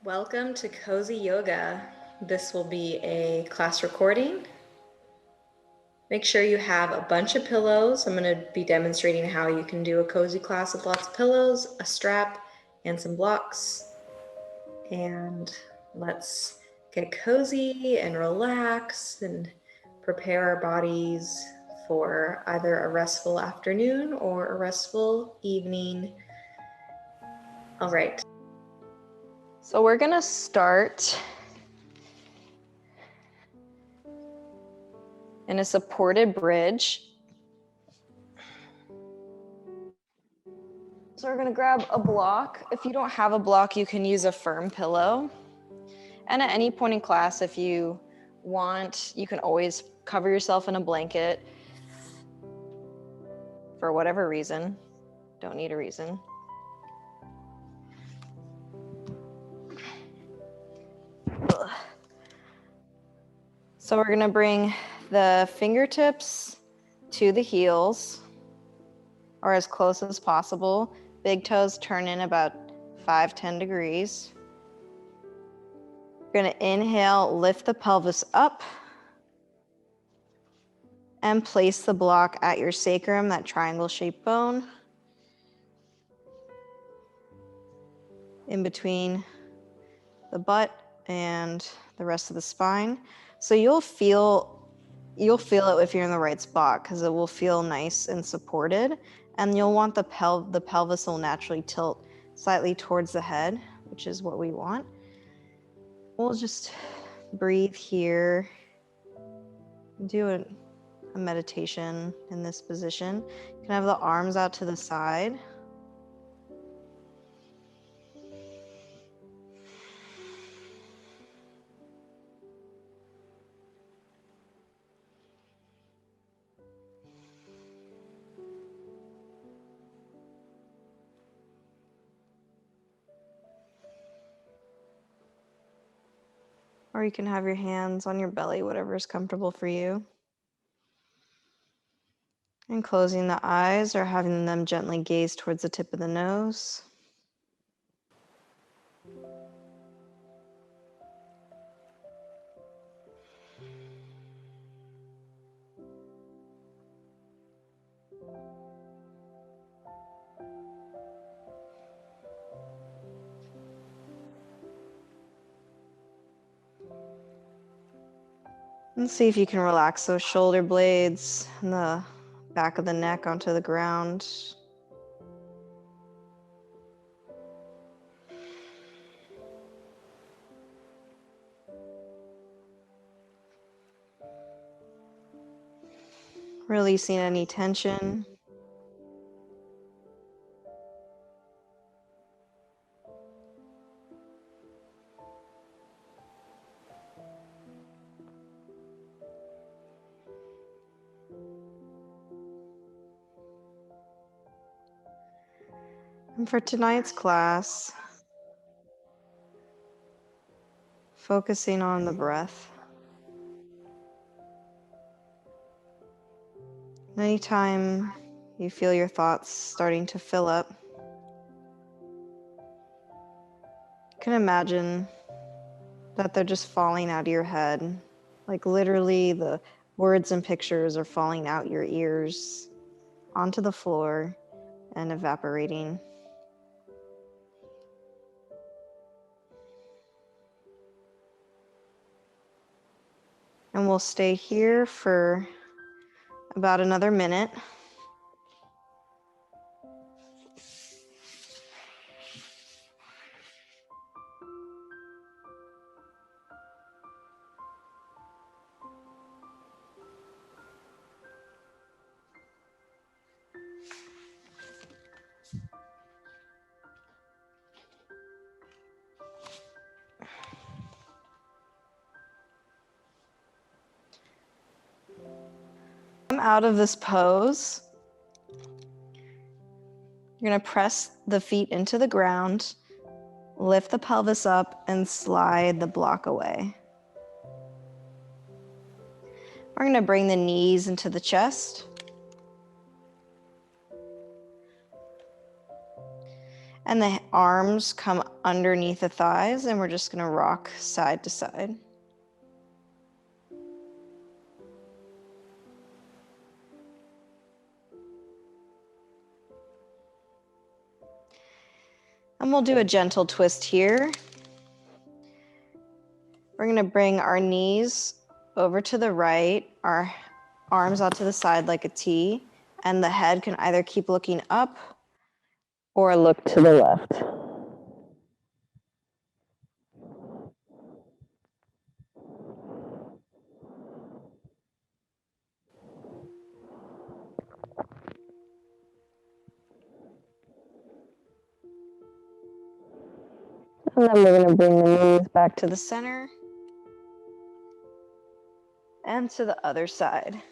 Welcome to Cozy Yoga. This will be a class recording. Make sure you have a bunch of pillows. I'm going to be demonstrating how you can do a cozy class with lots of pillows, a strap, and some blocks. And let's get cozy and relax and prepare our bodies for either a restful afternoon or a restful evening. All right. So we're going to start in a supported bridge. So we're gonna grab a block. If you don't have a block, you can use a firm pillow. And at any point in class, if you want, you can always cover yourself in a blanket for whatever reason. Don't need a reason. Ugh. So we're gonna bring the fingertips to the heels, or as close as possible. Big toes turn in about 5-10 degrees. You're gonna inhale, lift the pelvis up, and place the block at your sacrum, that triangle-shaped bone, in between the butt and the rest of the spine. So you'll feel it if you're in the right spot, because it will feel nice and supported, and you'll want the pelvis will naturally tilt slightly towards the head, which is what we want. We'll just breathe here, do a meditation in this position. You can have the arms out to the side. Or you can have your hands on your belly, whatever is comfortable for you. And closing the eyes or having them gently gaze towards the tip of the nose. And see if you can relax those shoulder blades and the back of the neck onto the ground. Releasing any tension. And for tonight's class, focusing on the breath. Anytime you feel your thoughts starting to fill up, you can imagine that they're just falling out of your head. Like literally the words and pictures are falling out your ears onto the floor and evaporating. And we'll stay here for about another minute. Come out of this pose. You're going to press the feet into the ground, lift the pelvis up, and slide the block away. We're going to bring the knees into the chest. And the arms come underneath the thighs, and we're just gonna rock side to side. And we'll do a gentle twist here. We're gonna bring our knees over to the right, our arms out to the side like a T, and the head can either keep looking up or look to the left. And then we're going to bring the knees back to the center and to the other side.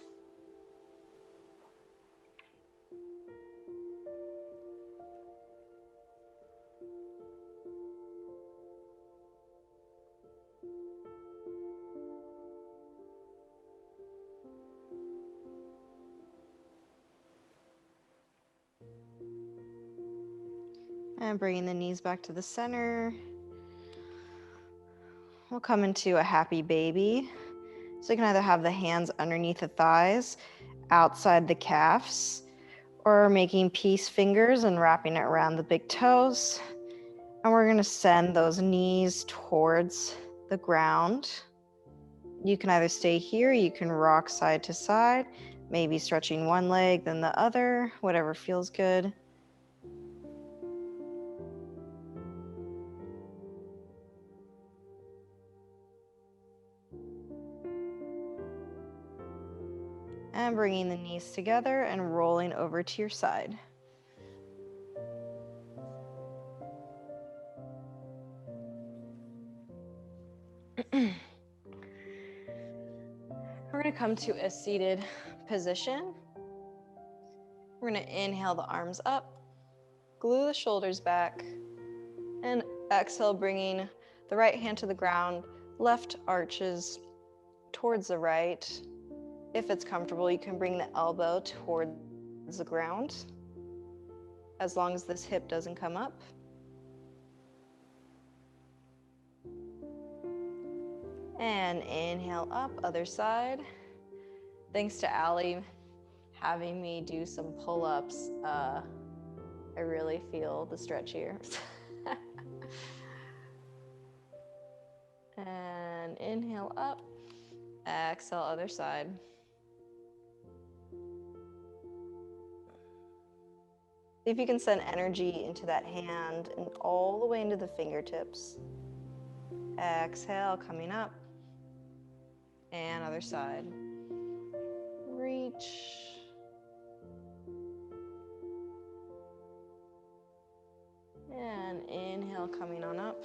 And bringing the knees back to the center. We'll come into a happy baby. So you can either have the hands underneath the thighs, outside the calves, or making peace fingers and wrapping it around the big toes. And we're going to send those knees towards the ground. You can either stay here, you can rock side to side, maybe stretching one leg, then the other, whatever feels good. And bringing the knees together and rolling over to your side. We're going to come to a seated position. We're going to inhale the arms up, glue the shoulders back, and exhale, bringing the right hand to the ground, left arches towards the right. If it's comfortable, you can bring the elbow towards the ground, as long as this hip doesn't come up. And inhale up, other side. Thanks to Allie having me do some pull-ups. I really feel the stretch here. And inhale up, exhale, other side. See if you can send energy into that hand and all the way into the fingertips. Exhale, coming up. And other side. Reach. And inhale, coming on up.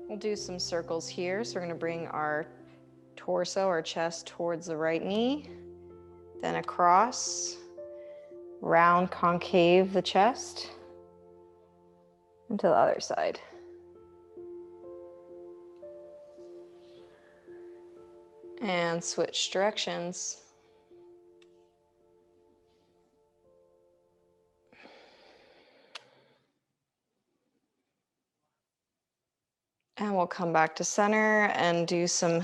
We'll do some circles here. So we're going to bring our torso, our chest towards the right knee, then across, round concave the chest, and to the other side. And switch directions. And we'll come back to center and do some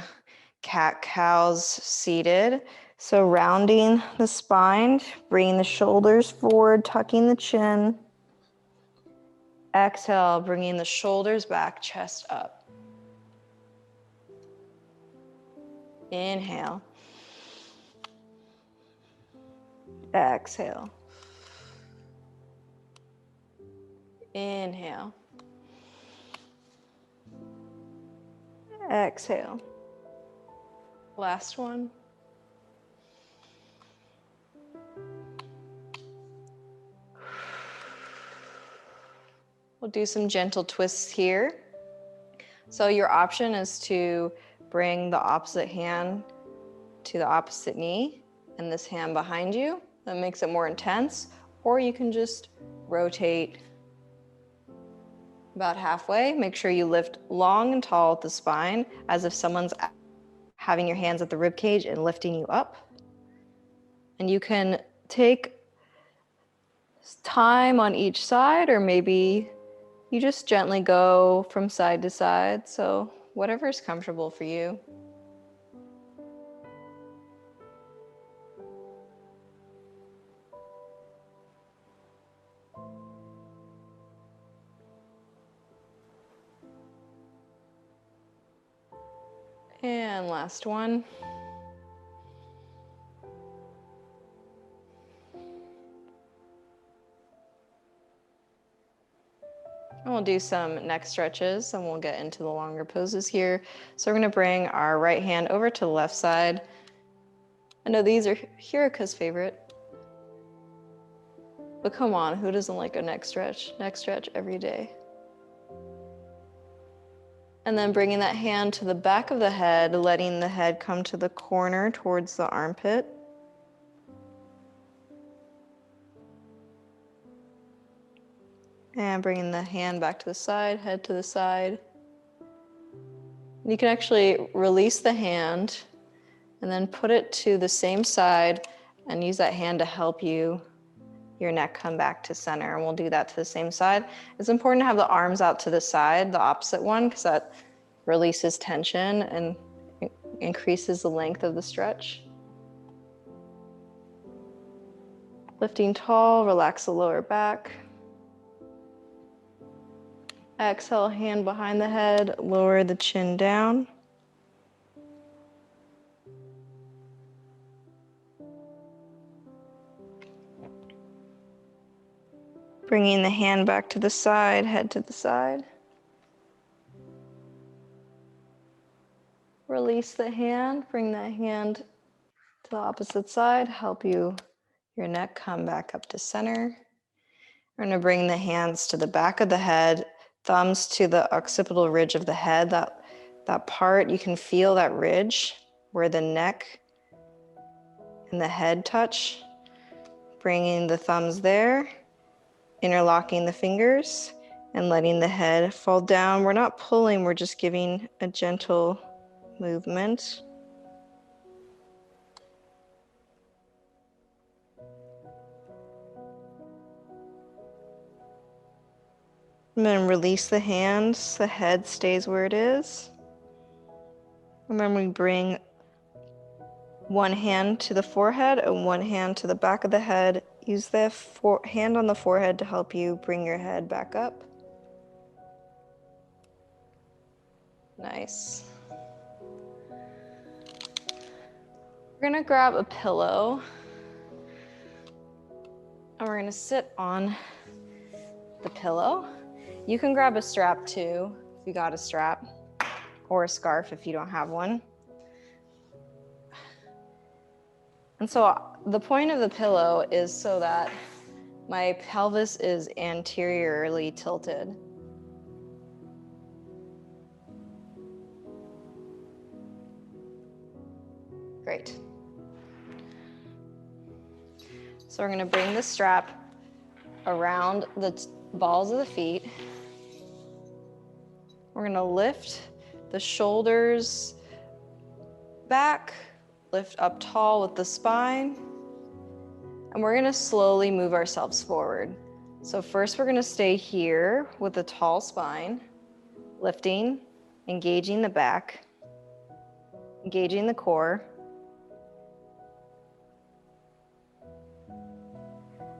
cat-cows seated. So rounding the spine, bringing the shoulders forward, tucking the chin. Exhale, bringing the shoulders back, chest up. Inhale. Exhale. Inhale. Exhale. Last one. We'll do some gentle twists here. So your option is to bring the opposite hand to the opposite knee and this hand behind you. That makes it more intense. Or you can just rotate about halfway. Make sure you lift long and tall at the spine as if someone's having your hands at the rib cage and lifting you up. And you can take time on each side, or maybe you just gently go from side to side. So whatever is comfortable for you. And last one. And we'll do some neck stretches and we'll get into the longer poses here. So we're gonna bring our right hand over to the left side. I know these are Hirika's favorite. But come on, who doesn't like a neck stretch? Neck stretch every day. And then bringing that hand to the back of the head, letting the head come to the corner towards the armpit. And bringing the hand back to the side, head to the side. And you can actually release the hand and then put it to the same side and use that hand to help your neck come back to center. And we'll do that to the same side. It's important to have the arms out to the side, the opposite one, because that releases tension and increases the length of the stretch. Lifting tall, relax the lower back. Exhale, hand behind the head, lower the chin down. Bringing the hand back to the side, head to the side. Release the hand, bring that hand to the opposite side, help your neck come back up to center. We're gonna bring the hands to the back of the head, thumbs to the occipital ridge of the head. That part, you can feel that ridge where the neck and the head touch. Bringing the thumbs there, interlocking the fingers, and letting the head fall down. We're not pulling, we're just giving a gentle movement. And then release the hands, the head stays where it is. And then we bring one hand to the forehead and one hand to the back of the head. Use the hand on the forehead to help you bring your head back up. Nice. We're gonna grab a pillow and we're gonna sit on the pillow. You can grab a strap too, if you got a strap, or a scarf if you don't have one. And so the point of the pillow is so that my pelvis is anteriorly tilted. Great. So we're gonna bring the strap around the balls of the feet. We're gonna lift the shoulders back, lift up tall with the spine, and we're gonna slowly move ourselves forward. So first we're gonna stay here with a tall spine, lifting, engaging the back, engaging the core.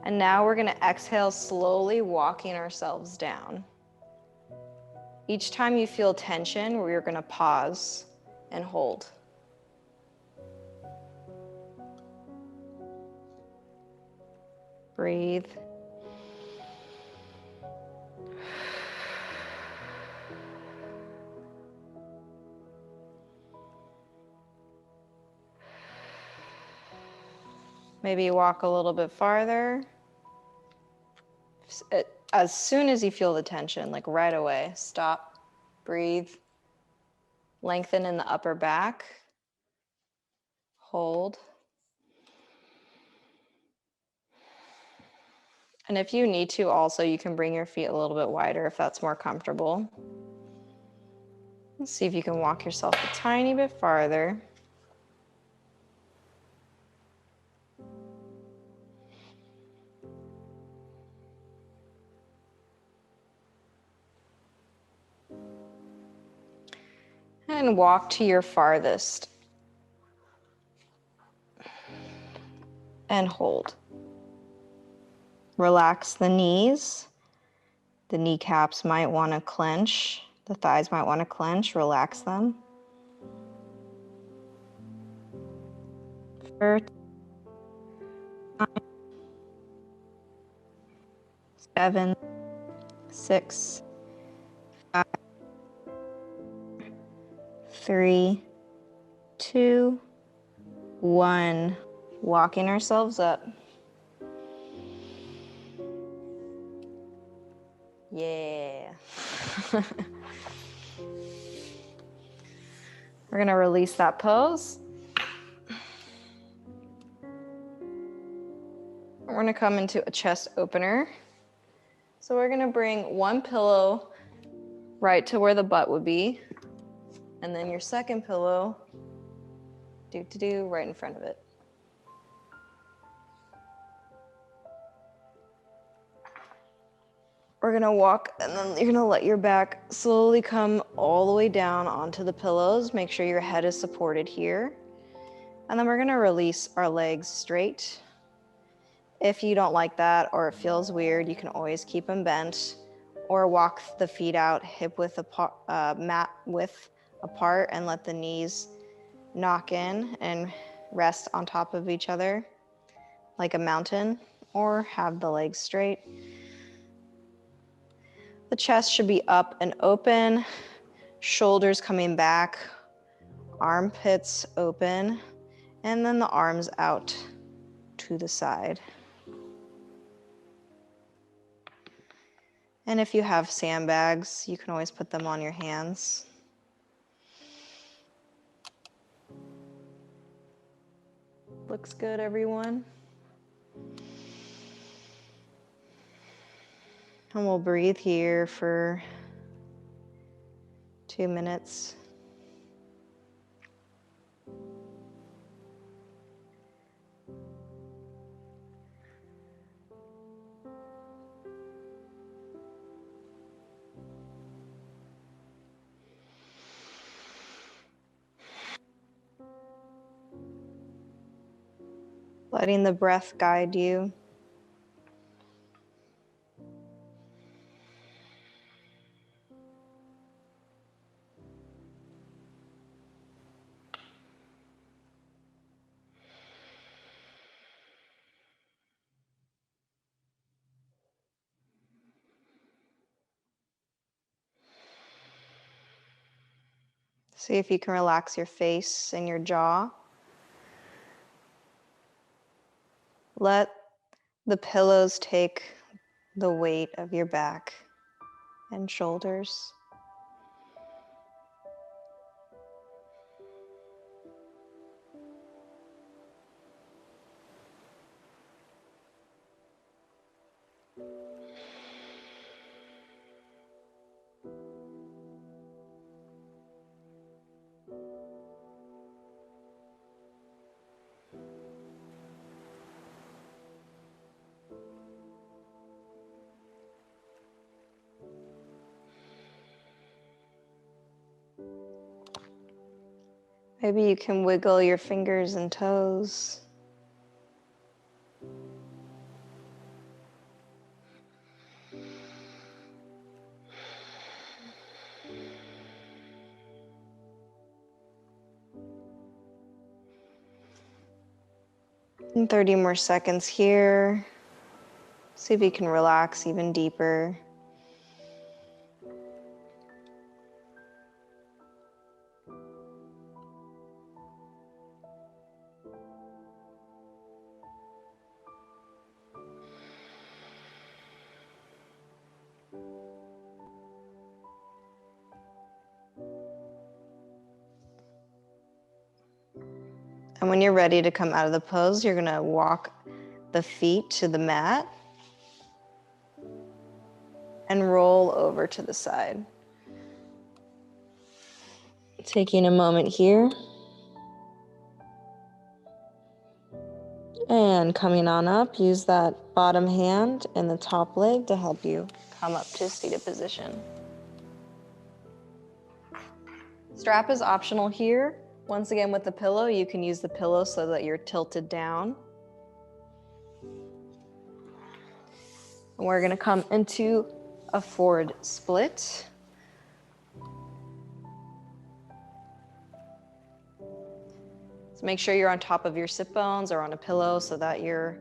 And now we're gonna exhale, slowly walking ourselves down. Each time you feel tension, we're gonna pause and hold. Breathe. Maybe walk a little bit farther. As soon as you feel the tension, like right away, stop, breathe, lengthen in the upper back, hold. And if you need to also, you can bring your feet a little bit wider if that's more comfortable. Let's see if you can walk yourself a tiny bit farther. And walk to your farthest. And hold. Relax the knees. The kneecaps might want to clench. The thighs might want to clench. Relax them. For 9, 7, 6, 5, 3, 2, 1. Walking ourselves up. Yeah. We're going to release that pose. We're going to come into a chest opener. So we're going to bring one pillow right to where the butt would be. And then your second pillow, right in front of it. We're going to walk, and then you're going to let your back slowly come all the way down onto the pillows. Make sure your head is supported here. And then we're going to release our legs straight. If you don't like that or it feels weird, you can always keep them bent or walk the feet out hip width apart, mat width apart, and let the knees knock in and rest on top of each other like a mountain, or have the legs straight. The chest should be up and open, shoulders coming back, armpits open, and then the arms out to the side. And if you have sandbags, you can always put them on your hands. Looks good, everyone. And we'll breathe here for 2 minutes. Letting the breath guide you. See if you can relax your face and your jaw. Let the pillows take the weight of your back and shoulders. Maybe you can wiggle your fingers and toes. And 30 more seconds here. See if you can relax even deeper. And when you're ready to come out of the pose, you're gonna walk the feet to the mat and roll over to the side. Taking a moment here. And coming on up, use that bottom hand and the top leg to help you come up to a seated position. Strap is optional here. Once again, with the pillow, you can use the pillow so that you're tilted down. And we're gonna come into a forward split. So make sure you're on top of your sit bones or on a pillow so that you're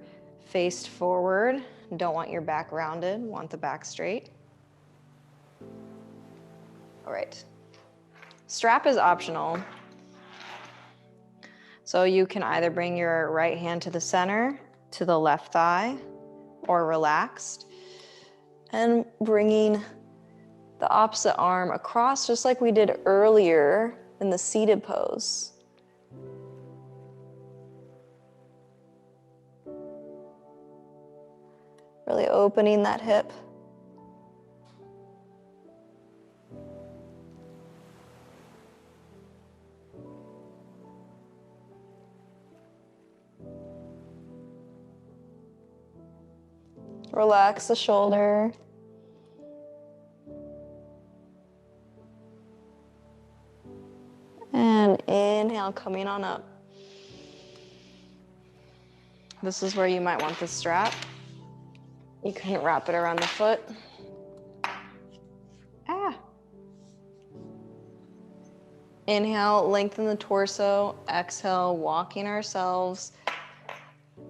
faced forward. Don't want your back rounded, want the back straight. All right. Strap is optional. So you can either bring your right hand to the center, to the left thigh, or relaxed. And bringing the opposite arm across, just like we did earlier in the seated pose. Really opening that hip. Relax the shoulder. And inhale, coming on up. This is where you might want the strap. You can wrap it around the foot. Inhale, lengthen the torso. Exhale, walking ourselves,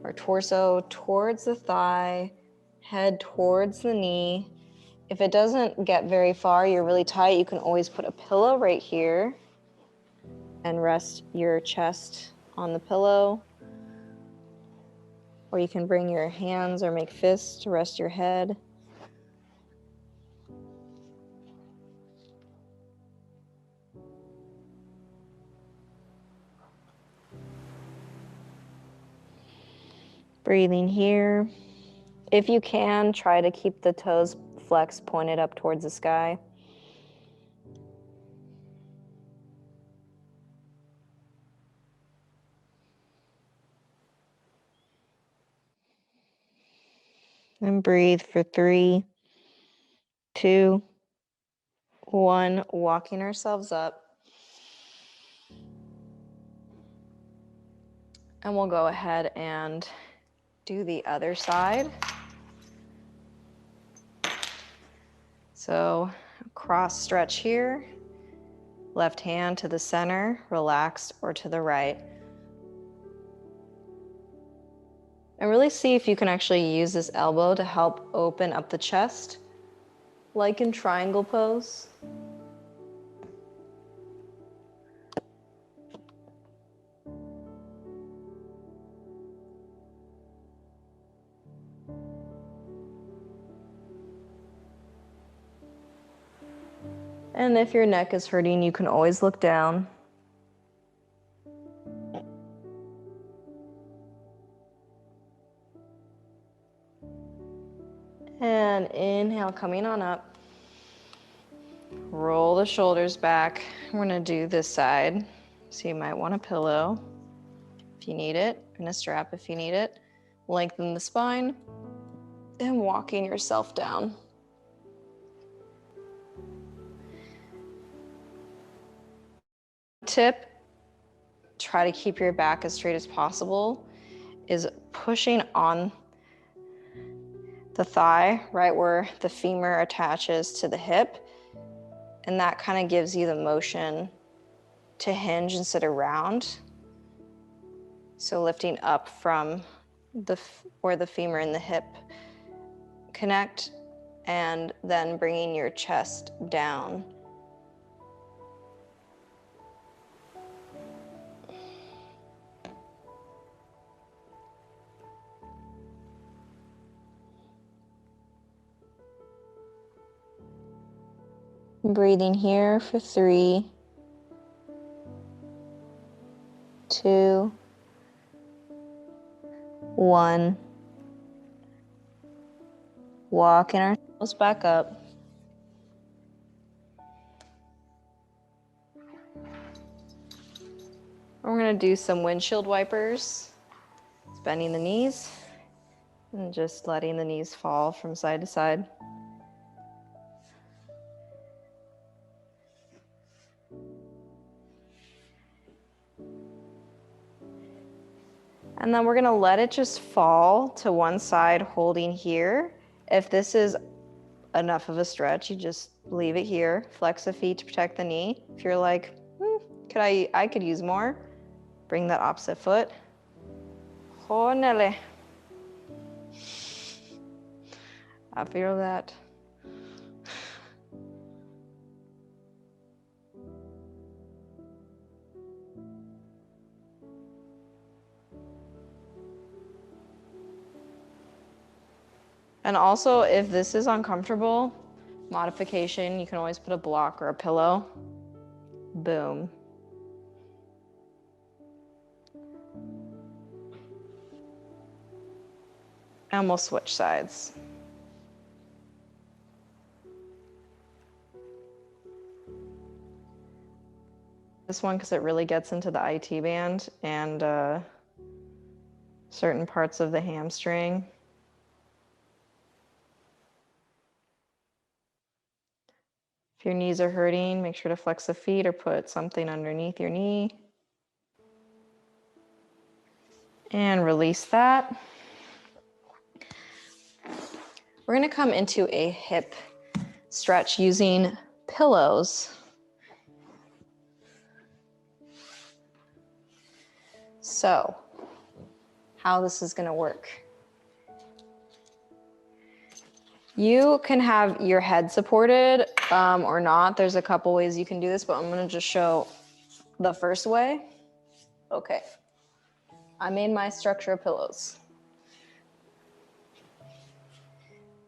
our torso towards the thigh, head towards the knee. If it doesn't get very far, you're really tight, you can always put a pillow right here and rest your chest on the pillow. Or you can bring your hands or make fists to rest your head. Breathing here. If you can, try to keep the toes flexed, pointed up towards the sky. And breathe for 3, 2, 1. Walking ourselves up. And we'll go ahead and do the other side. So cross stretch here. Left hand to the center, relaxed, or to the right. And really see if you can actually use this elbow to help open up the chest, like in triangle pose. And if your neck is hurting, you can always look down. And inhale, coming on up. Roll the shoulders back. We're gonna do this side. So you might want a pillow if you need it, and a strap if you need it. Lengthen the spine and walking yourself down. Tip, try to keep your back as straight as possible, is pushing on the thigh, right where the femur attaches to the hip. And that kind of gives you the motion to hinge instead of round. So lifting up from where the femur and the hip connect, and then bringing your chest down. Breathing here for 3, 2, 1. Walking ourselves back up. We're going to do some windshield wipers. Bending the knees and just letting the knees fall from side to side. And then we're gonna let it just fall to one side, holding here. If this is enough of a stretch, you just leave it here. Flex the feet to protect the knee. If you're like, I could use more, bring that opposite foot. Honele. I feel that. And also, if this is uncomfortable, modification, you can always put a block or a pillow. Boom. And we'll switch sides. This one, because it really gets into the IT band and certain parts of the hamstring. If your knees are hurting, make sure to flex the feet or put something underneath your knee. And release that. We're gonna come into a hip stretch using pillows. So, how this is gonna work. You can have your head supported or not. There's a couple ways you can do this, but I'm gonna just show the first way. Okay, I made my structure of pillows.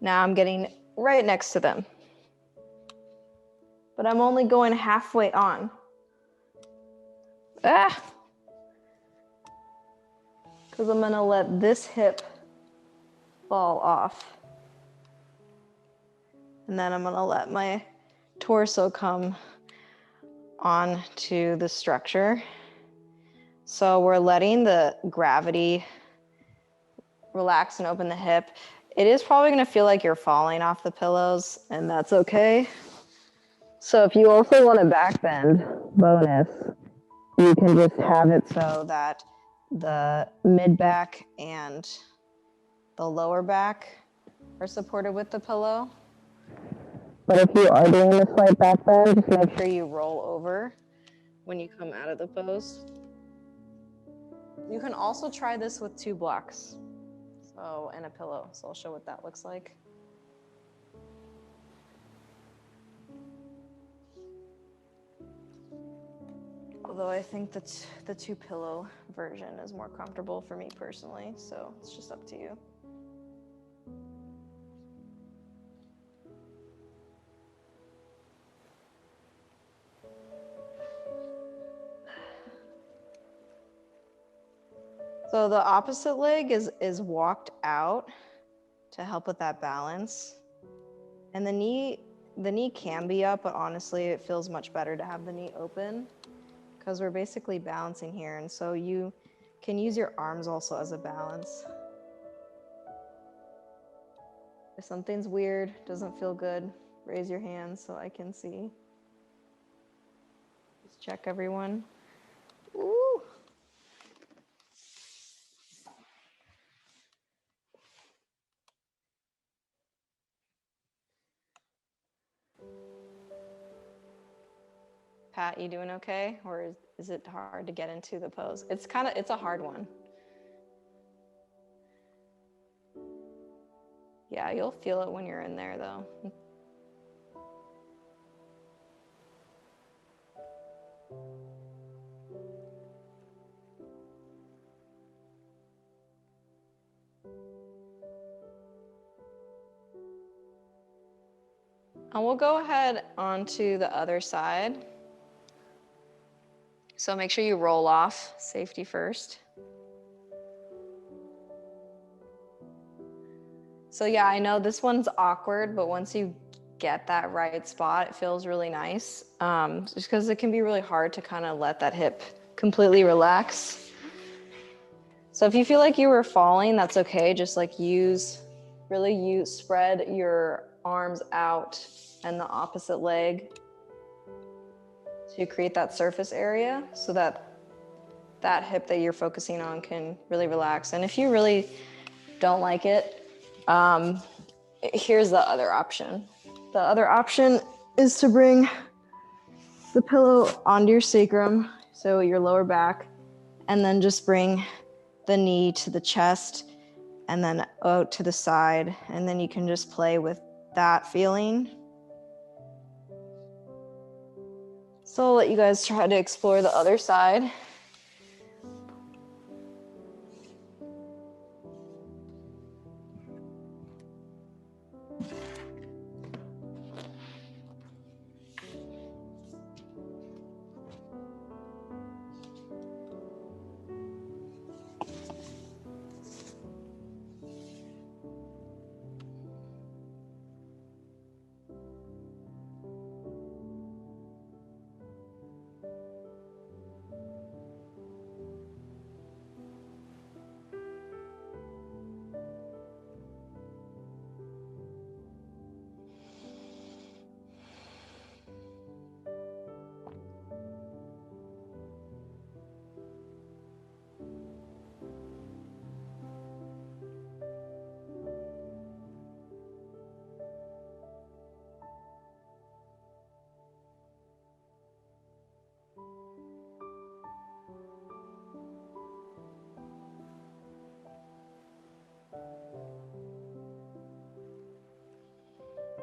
Now I'm getting right next to them, but I'm only going halfway on. Because I'm gonna let this hip fall off. And then I'm gonna let my torso come onto the structure. So we're letting the gravity relax and open the hip. It is probably gonna feel like you're falling off the pillows, and that's okay. So if you also want a back bend bonus, you can just have it so that the mid back and the lower back are supported with the pillow. But if you are doing a slight back bend, just make sure you roll over when you come out of the pose. You can also try this with 2 blocks, and a pillow. So I'll show what that looks like. Although I think that the 2 pillow version is more comfortable for me personally, so it's just up to you. So the opposite leg is walked out to help with that balance. And the knee can be up, but honestly, it feels much better to have the knee open because we're basically balancing here. And so you can use your arms also as a balance. If something's weird, doesn't feel good, raise your hands so I can see. Just check everyone. Ooh. Pat, you doing okay? Or is it hard to get into the pose? It's a hard one. Yeah, you'll feel it when you're in there though. And we'll go ahead onto the other side. So make sure you roll off, safety first. So yeah, I know this one's awkward, but once you get that right spot, it feels really nice. Just because it can be really hard to kind of let that hip completely relax. So if you feel like you were falling, that's okay. Just like spread your arms out and the opposite leg to create that surface area so that that hip that you're focusing on can really relax. And if you really don't like it, here's the other option. The other option is to bring the pillow onto your sacrum, so your lower back, and then just bring the knee to the chest and then out to the side, and then you can just play with that feeling. So I'll let you guys try to explore the other side.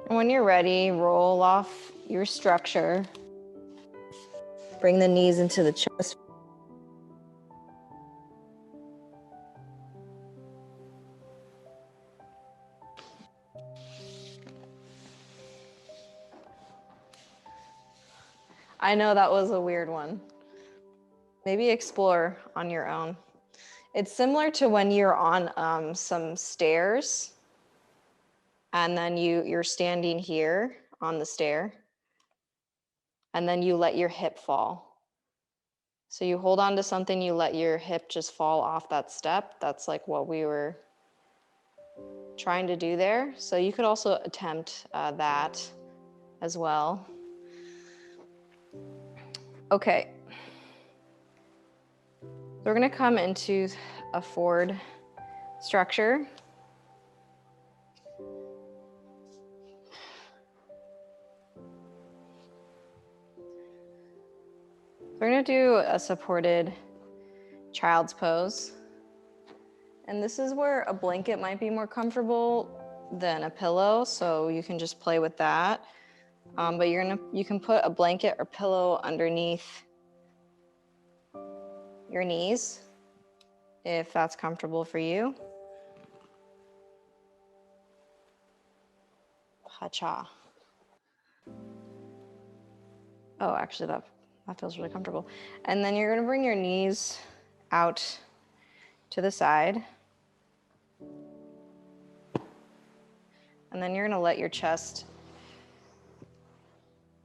And when you're ready, roll off your structure. Bring the knees into the chest. I know that was a weird one. Maybe explore on your own. It's similar to when you're on some stairs and then you're standing here on the stair and then you let your hip fall. So you hold on to something, you let your hip just fall off that step. That's like what we were trying to do there. So you could also attempt that as well. Okay. So we're gonna come into a forward structure. We're gonna do a supported child's pose. And this is where a blanket might be more comfortable than a pillow, so you can just play with that. But you can put a blanket or pillow underneath your knees if that's comfortable for you. Ha-cha. Oh, actually that feels really comfortable. And then you're gonna bring your knees out to the side. And then you're gonna let your chest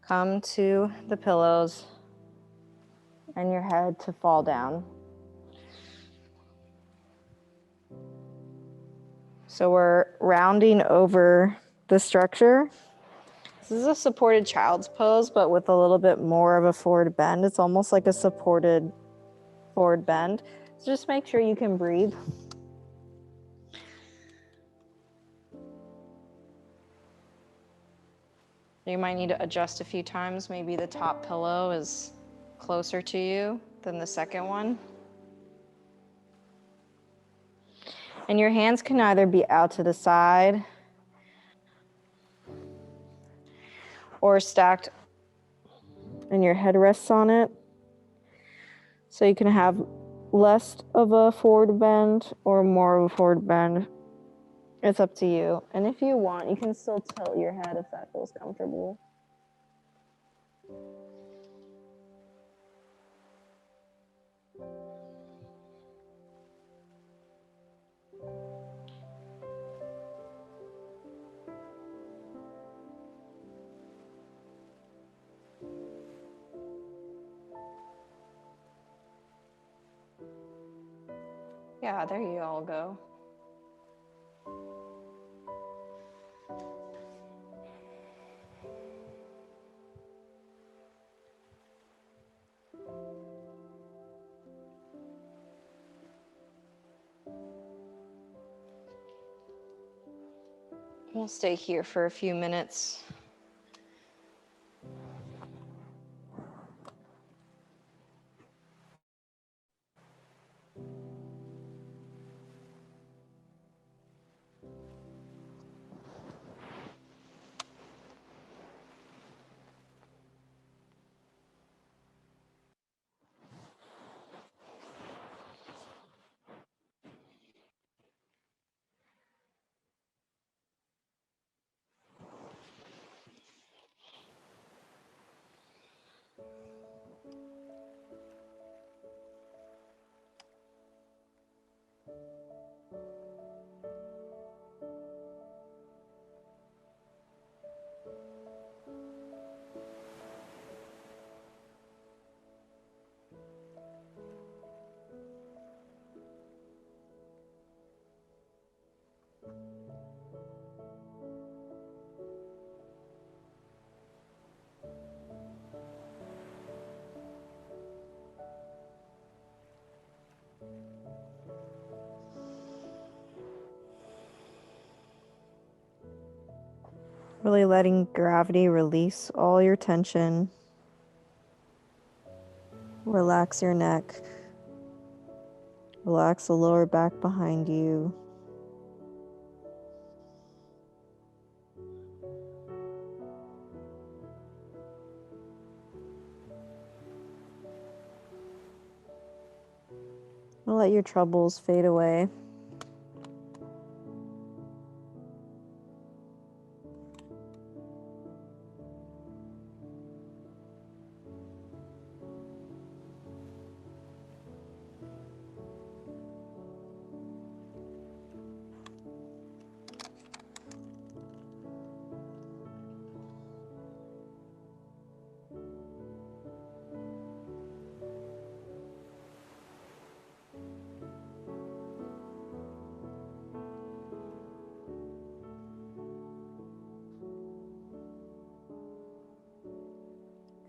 come to the pillows and your head to fall down. So we're rounding over the structure. This is a supported child's pose, but with a little bit more of a forward bend. It's almost like a supported forward bend. So just make sure you can breathe. You might need to adjust a few times. Maybe the top pillow is closer to you than the second one. And your hands can either be out to the side or stacked and your head rests on it. So you can have less of a forward bend or more of a forward bend. It's up to you. And if you want, you can still tilt your head if that feels comfortable. Yeah, there you all go. We'll stay here for a few minutes. Really letting gravity release all your tension. Relax your neck. Relax the lower back behind you. Let your troubles fade away.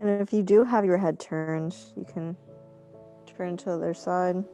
And if you do have your head turned, you can turn to the other side.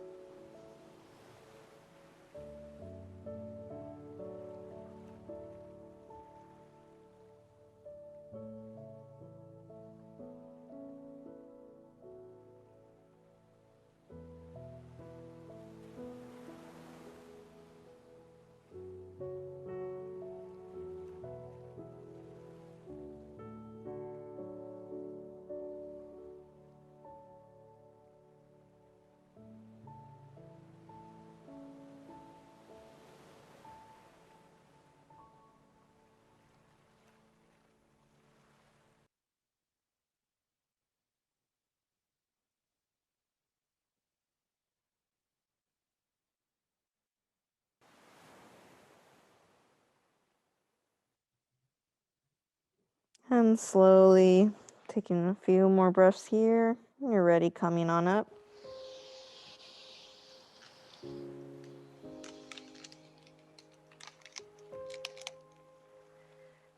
And slowly taking a few more breaths here. You're ready, coming on up.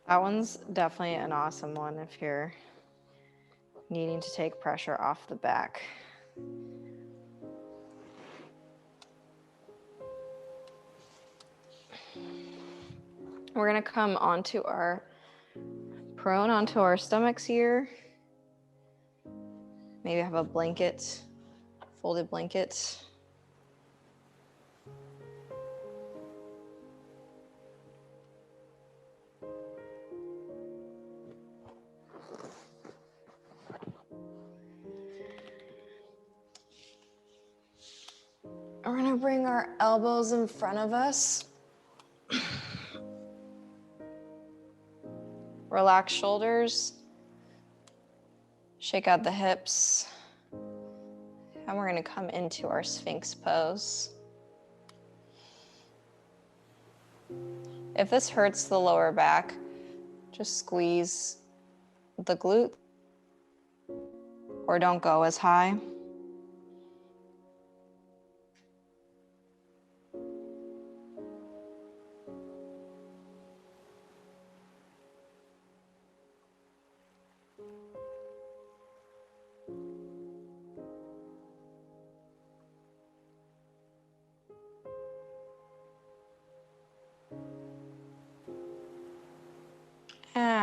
That one's definitely an awesome one if you're needing to take pressure off the back. We're gonna come onto our prone onto our stomachs here. Maybe have a blanket, folded blanket. We're gonna bring our elbows in front of us. Relax shoulders. Shake out the hips. And we're gonna come into our Sphinx pose. If this hurts the lower back, just squeeze the glute or don't go as high.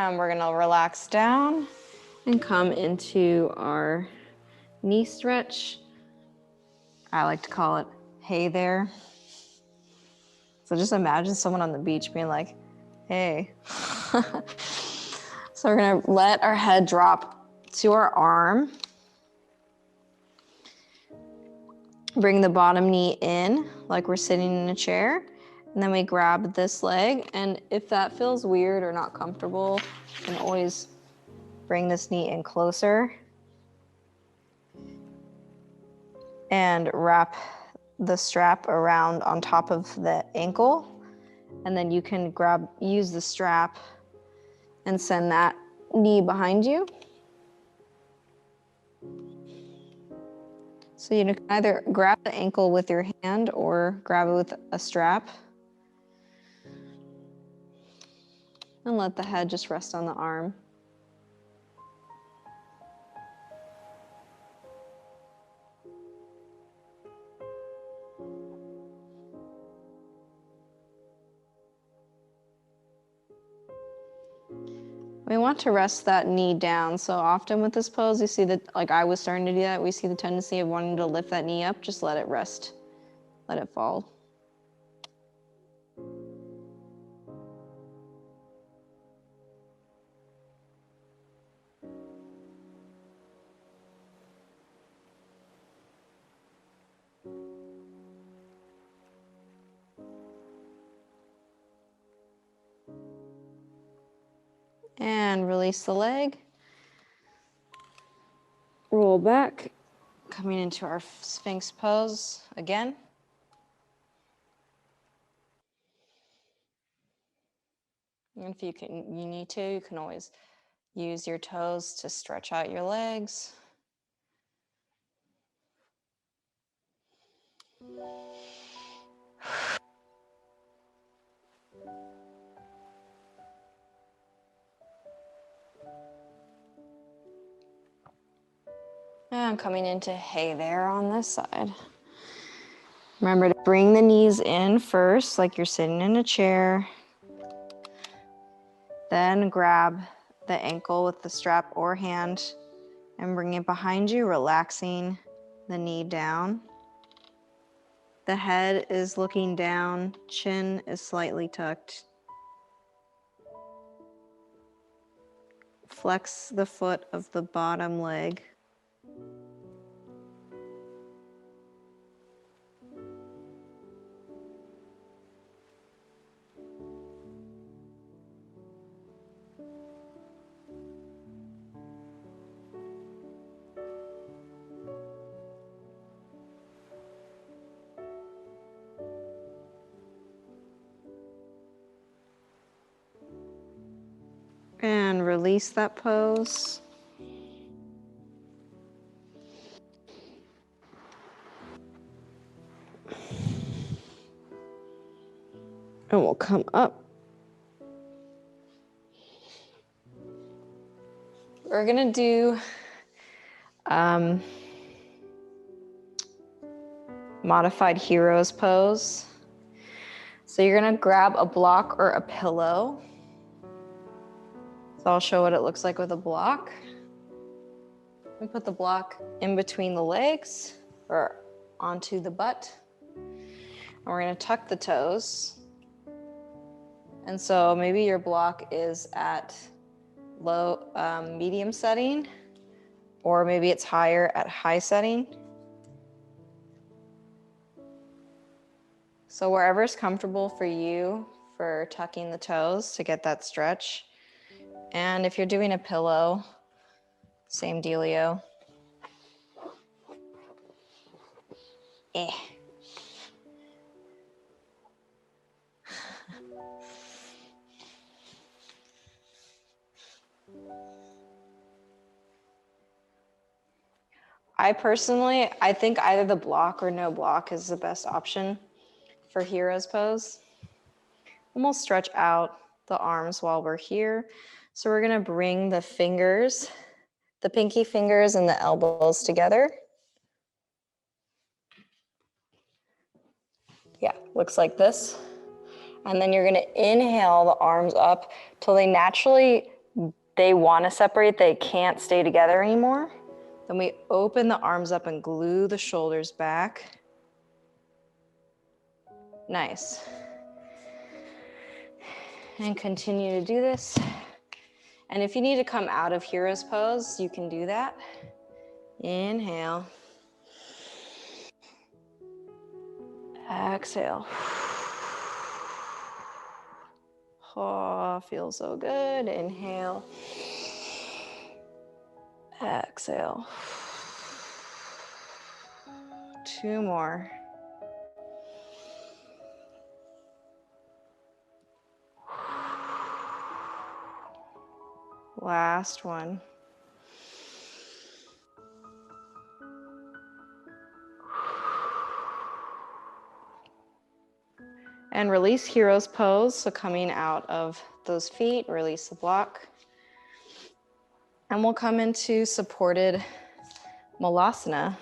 And we're gonna relax down and come into our knee stretch. I like to call it, hey there. So just imagine someone on the beach being like, hey. So we're gonna let our head drop to our arm. Bring the bottom knee in like we're sitting in a chair. And then we grab this leg. And if that feels weird or not comfortable, you can always bring this knee in closer and wrap the strap around on top of the ankle. And then you can use the strap and send that knee behind you. So you can either grab the ankle with your hand or grab it with a strap. And let the head just rest on the arm. We want to rest that knee down. So often with this pose, you see that, like I was starting to do that, we see the tendency of wanting to lift that knee up. Just let it rest. Let it fall. And release the leg. Roll back, coming into our Sphinx pose again. And if you need to, you can always use your toes to stretch out your legs. And coming into hey there on this side. Remember to bring the knees in first, like you're sitting in a chair. Then grab the ankle with the strap or hand and bring it behind you, relaxing the knee down. The head is looking down, chin is slightly tucked. Flex the foot of the bottom leg. And release that pose. And we'll come up. We're gonna do modified heroes pose. So you're gonna grab a block or a pillow. So I'll show what it looks like with a block. We put the block in between the legs or onto the butt. And we're gonna tuck the toes. And so maybe your block is at low, medium setting, or maybe it's higher at high setting. So wherever's comfortable for you for tucking the toes to get that stretch. And if you're doing a pillow, same dealio. I think either the block or no block is the best option for hero's pose. And we'll stretch out the arms while we're here. So we're gonna bring the fingers, the pinky fingers and the elbows together. Yeah, looks like this. And then you're gonna inhale the arms up till they naturally they want to separate, they can't stay together anymore. Then we open the arms up and glue the shoulders back. Nice. And continue to do this. And if you need to come out of hero's pose, you can do that. Inhale. Exhale. Oh, feels so good. Inhale. Exhale. 2 more. Last one. And release hero's pose. So coming out of those feet, release the block. And we'll come into supported malasana.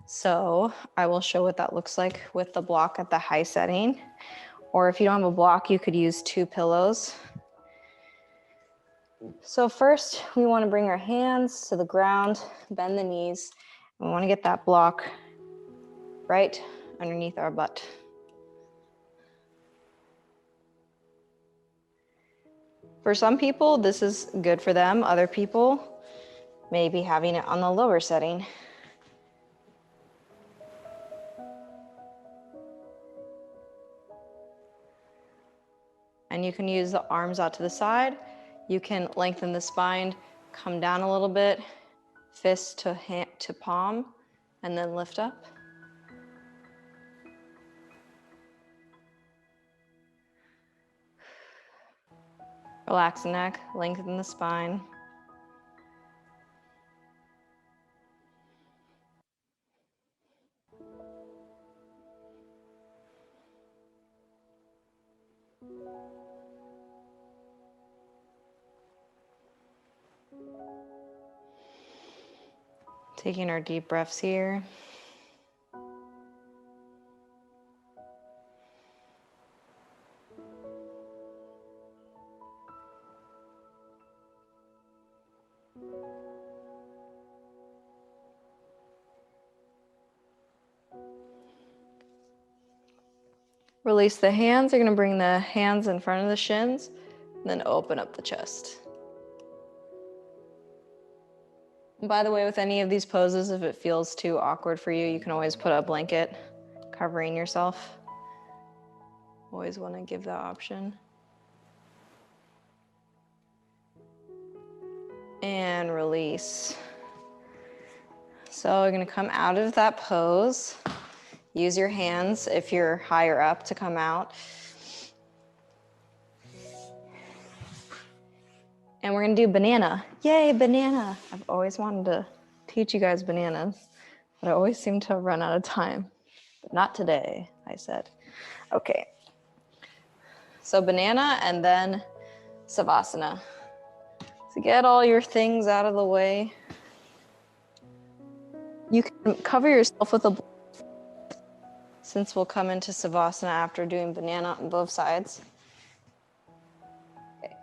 So I will show what that looks like with the block at the high setting. Or if you don't have a block, you could use 2 pillows. So first, we want to bring our hands to the ground, bend the knees. We want to get that block right underneath our butt. For some people, this is good for them. Other people may be having it on the lower setting. And you can use the arms out to the side. You can lengthen the spine, come down a little bit, fist to hand to palm, and then lift up. Relax the neck, lengthen the spine. Taking our deep breaths here. Release the hands. You're going to bring the hands in front of the shins, and then open up the chest. And by the way, with any of these poses, if it feels too awkward for you, you can always put a blanket covering yourself. Always want to give that option. And release. So you're going to come out of that pose. Use your hands if you're higher up to come out. And we're going to do banana. Yay, banana. I've always wanted to teach you guys bananas, but I always seem to run out of time. But not today, I said. Okay. So banana and then savasana. So get all your things out of the way. You can cover yourself with a blanket, since we'll come into savasana after doing banana on both sides. Okay.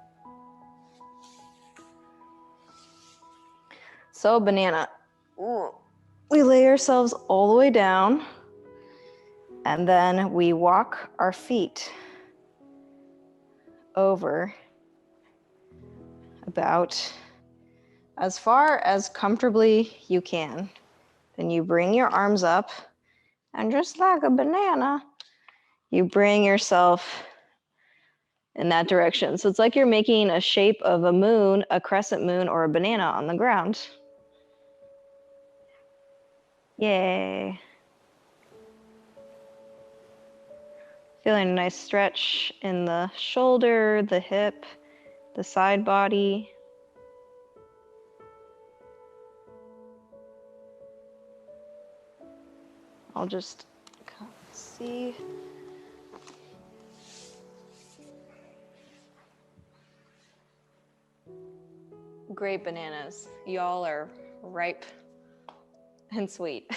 So banana. Ooh. We lay ourselves all the way down, and then we walk our feet over about as far as comfortably you can. Then you bring your arms up, and just like a banana, you bring yourself in that direction. So it's like you're making a shape of a moon, a crescent moon, or a banana on the ground. Yay. Feeling a nice stretch in the shoulder, the hip, the side body. I'll just see. Great bananas. Y'all are ripe and sweet.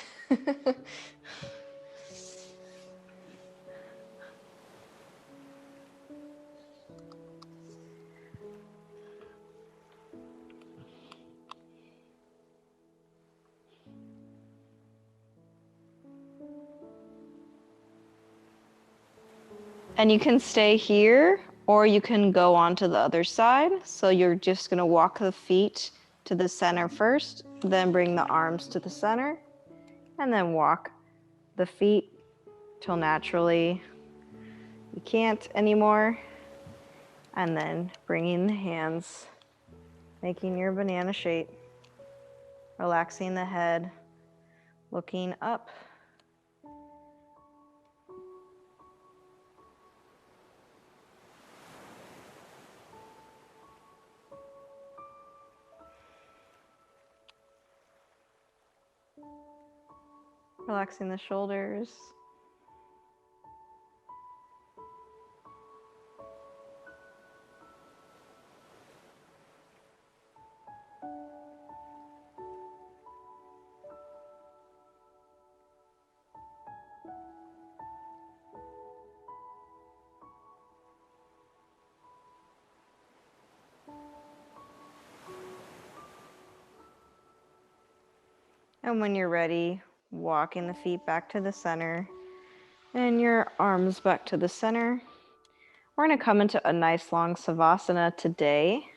And you can stay here or you can go on to the other side. So you're just gonna walk the feet to the center first, then bring the arms to the center, and then walk the feet till naturally you can't anymore. And then bringing the hands, making your banana shape, relaxing the head, looking up. Relaxing the shoulders. And when you're ready, walking the feet back to the center and your arms back to the center. We're going to come into a nice long Savasana today.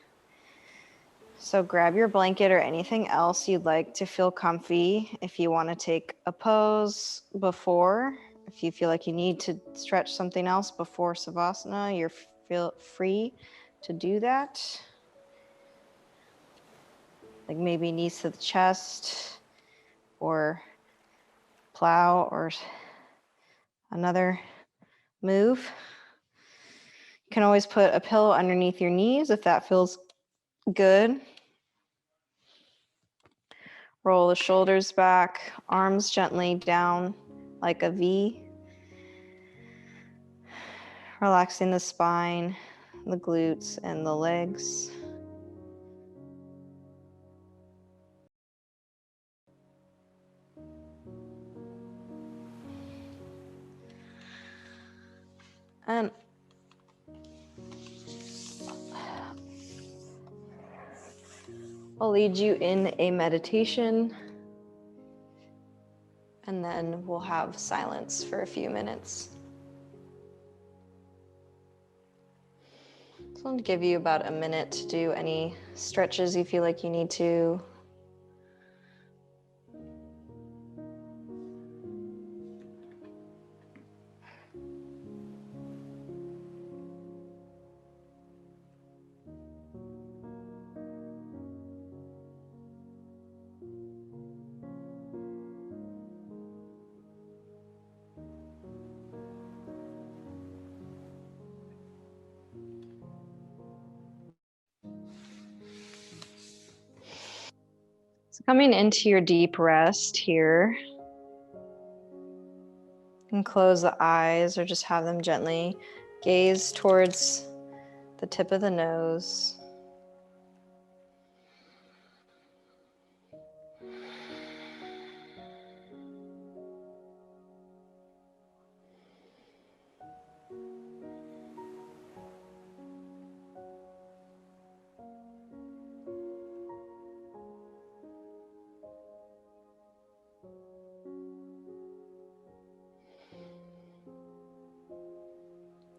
So grab your blanket or anything else you'd like to feel comfy. If you want to take a pose before, if you feel like you need to stretch something else before Savasana, you're feel free to do that. Like maybe knees to the chest or plow or another move. You can always put a pillow underneath your knees if that feels good. Roll the shoulders back, arms gently down like a V. Relaxing the spine, the glutes, and the legs. And I'll lead you in a meditation, and then we'll have silence for a few minutes. So I'll give you about a minute to do any stretches you feel like you need to. So coming into your deep rest here, you can close the eyes or just have them gently gaze towards the tip of the nose.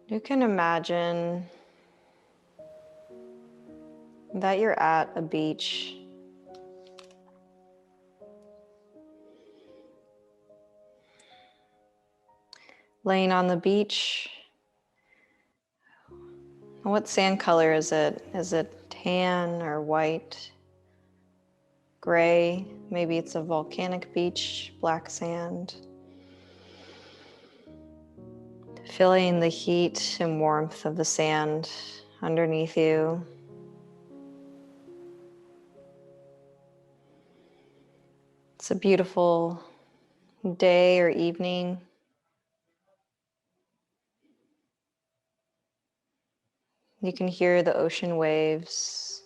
You can imagine that you're at a beach. Laying on the beach. What sand color is it? Is it tan or white? Gray? Maybe it's a volcanic beach, black sand. Feeling the heat and warmth of the sand underneath you. It's a beautiful day or evening. You can hear the ocean waves.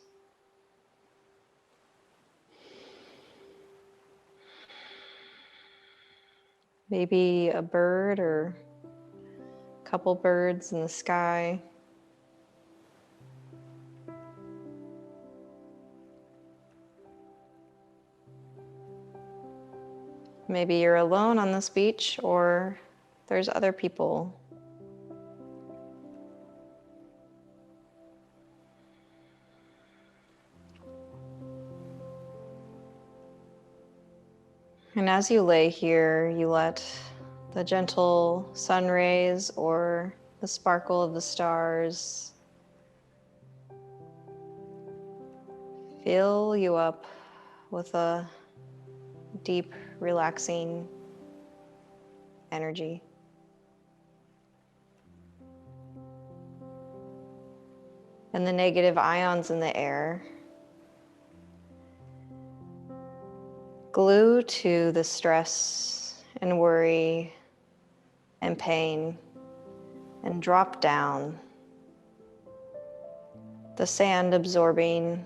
Maybe a bird or a couple birds in the sky. Maybe you're alone on this beach or there's other people. And as you lay here, you let the gentle sun rays or the sparkle of the stars fill you up with a deep, relaxing energy. And the negative ions in the air glue to the stress and worry and pain and drop down, the sand absorbing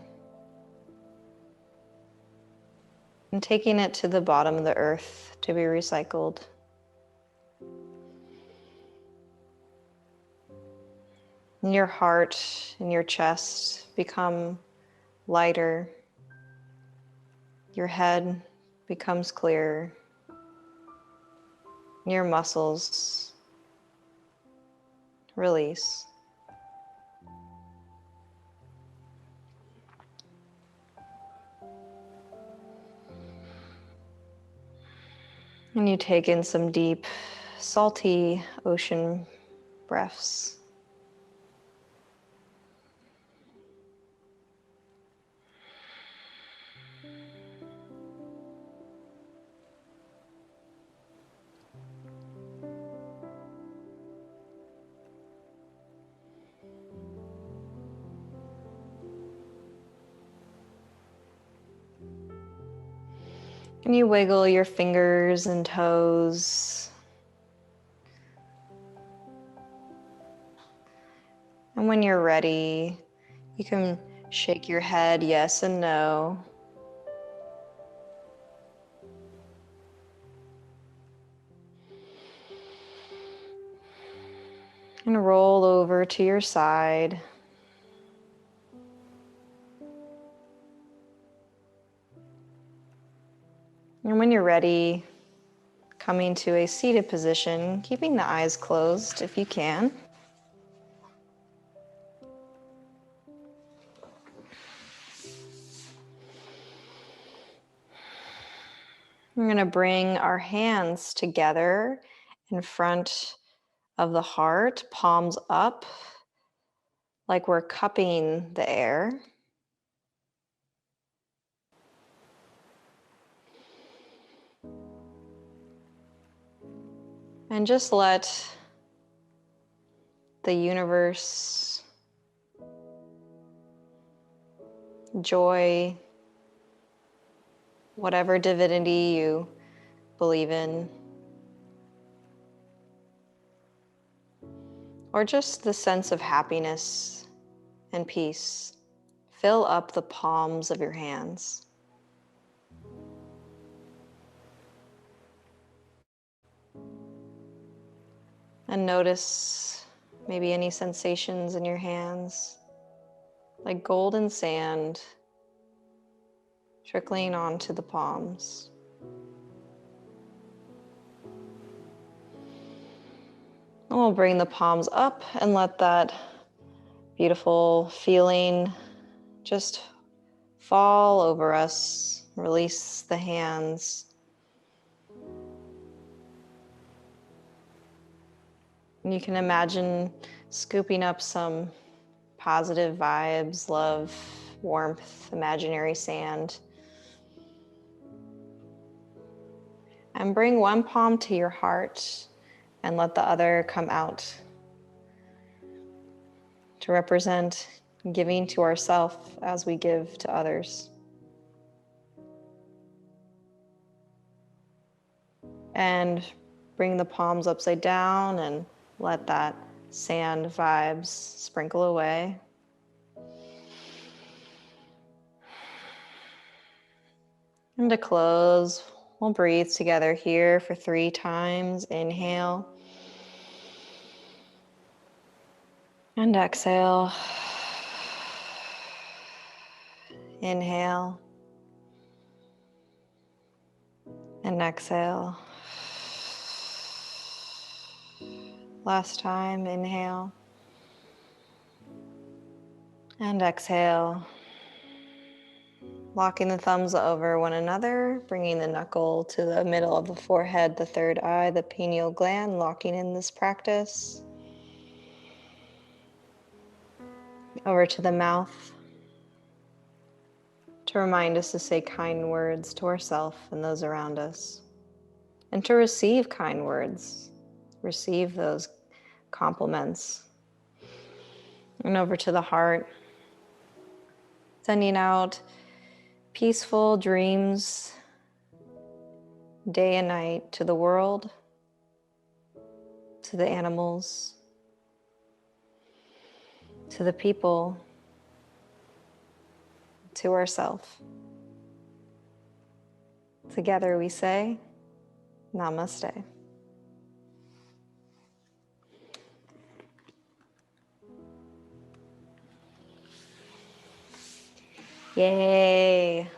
and taking it to the bottom of the earth to be recycled. And your heart and your chest become lighter. Your head becomes clearer. Your muscles release. And you take in some deep, salty ocean breaths. And you wiggle your fingers and toes. And when you're ready, you can shake your head yes and no. And roll over to your side. And when you're ready, coming to a seated position, keeping the eyes closed if you can. We're going to bring our hands together in front of the heart, palms up, like we're cupping the air. And just let the universe, joy, whatever divinity you believe in, or just the sense of happiness and peace, fill up the palms of your hands. And notice maybe any sensations in your hands, like golden sand trickling onto the palms. And we'll bring the palms up and let that beautiful feeling just fall over us. Release the hands. And you can imagine scooping up some positive vibes, love, warmth, imaginary sand. And bring one palm to your heart and let the other come out to represent giving to ourselves as we give to others. And bring the palms upside down and let that sand vibes sprinkle away. And to close, we'll breathe together here for 3 times. Inhale. And exhale. Inhale. And exhale. Last time, inhale. And exhale. Locking the thumbs over one another, bringing the knuckle to the middle of the forehead, the third eye, the pineal gland, locking in this practice. Over to the mouth to remind us to say kind words to ourselves and those around us, and to receive kind words, receive those compliments. And over to the heart, sending out peaceful dreams day and night to the world, to the animals, to the people, to ourselves. Together we say, Namaste. Yay!